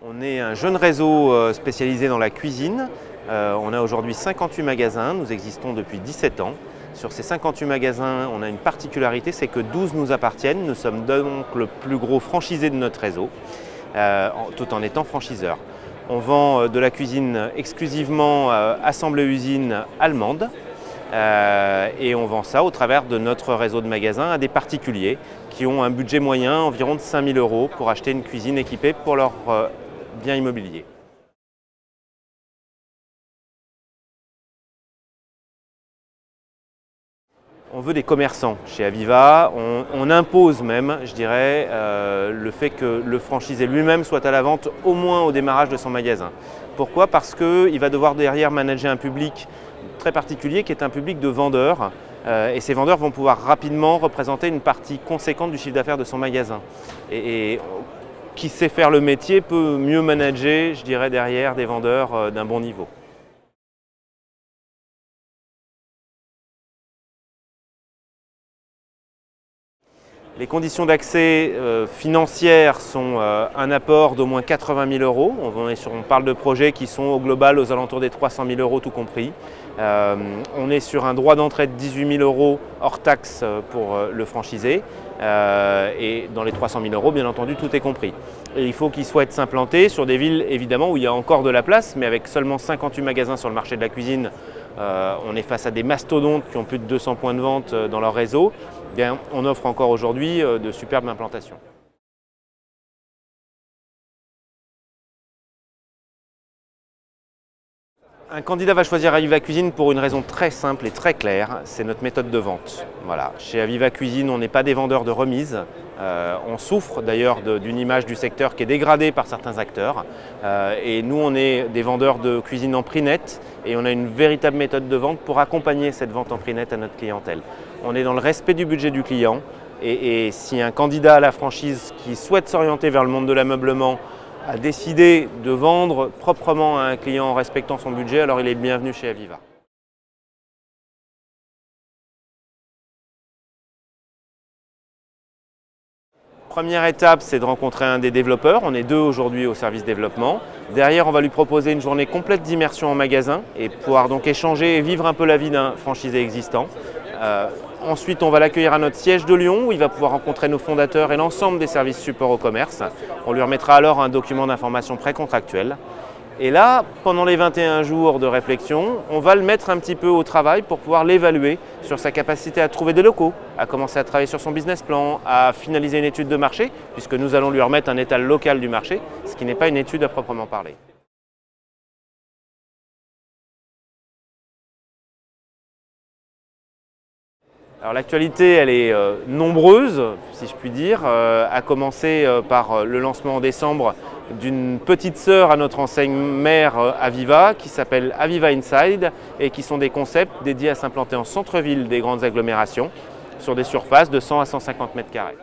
On est un jeune réseau spécialisé dans la cuisine. On a aujourd'hui 58 magasins, nous existons depuis 17 ans. Sur ces 58 magasins, on a une particularité, c'est que 12 nous appartiennent. Nous sommes donc le plus gros franchisé de notre réseau, tout en étant franchiseur. On vend de la cuisine exclusivement assemblée usine allemande et on vend ça au travers de notre réseau de magasins à des particuliers qui ont un budget moyen environ de 5 000 € pour acheter une cuisine équipée pour leur bien immobilier. On veut des commerçants chez Aviva, on impose même, je dirais, le fait que le franchisé lui-même soit à la vente au moins au démarrage de son magasin. Pourquoi? Parce qu'il va devoir derrière manager un public très particulier qui est un public de vendeurs et ces vendeurs vont pouvoir rapidement représenter une partie conséquente du chiffre d'affaires de son magasin. Et qui sait faire le métier peut mieux manager, je dirais, derrière des vendeurs d'un bon niveau. Les conditions d'accès financières sont un apport d'au moins 80 000 €. On parle de projets qui sont au global aux alentours des 300 000 € tout compris. On est sur un droit d'entrée de 18 000 € hors taxe pour le franchisé. Et dans les 300 000 €, bien entendu, tout est compris. Et il faut qu'ils souhaitent s'implanter sur des villes évidemment où il y a encore de la place, mais avec seulement 58 magasins sur le marché de la cuisine, on est face à des mastodontes qui ont plus de 200 points de vente dans leur réseau. Bien, on offre encore aujourd'hui de superbes implantations. Un candidat va choisir Aviva Cuisine pour une raison très simple et très claire, c'est notre méthode de vente. Voilà. Chez Aviva Cuisine, on n'est pas des vendeurs de remises. On souffre d'ailleurs d'une image du secteur qui est dégradée par certains acteurs. Et nous, on est des vendeurs de cuisine en prix net et on a une véritable méthode de vente pour accompagner cette vente en prix net à notre clientèle. On est dans le respect du budget du client et si un candidat à la franchise qui souhaite s'orienter vers le monde de l'ameublement a décidé de vendre proprement à un client en respectant son budget, alors il est bienvenu chez Aviva. Première étape, c'est de rencontrer un des développeurs. On est 2 aujourd'hui au service développement. Derrière, on va lui proposer une journée complète d'immersion en magasin et pouvoir donc échanger et vivre un peu la vie d'un franchisé existant. Ensuite, on va l'accueillir à notre siège de Lyon où il va pouvoir rencontrer nos fondateurs et l'ensemble des services support au commerce. On lui remettra alors un document d'information précontractuel. Et là, pendant les 21 jours de réflexion, on va le mettre un petit peu au travail pour pouvoir l'évaluer sur sa capacité à trouver des locaux, à commencer à travailler sur son business plan, à finaliser une étude de marché, puisque nous allons lui remettre un étal local du marché, ce qui n'est pas une étude à proprement parler. Alors l'actualité, elle est nombreuse, si je puis dire, à commencer par le lancement en décembre d'une petite sœur à notre enseigne mère Aviva qui s'appelle Aviva Inside et qui sont des concepts dédiés à s'implanter en centre-ville des grandes agglomérations sur des surfaces de 100 à 150 mètres carrés.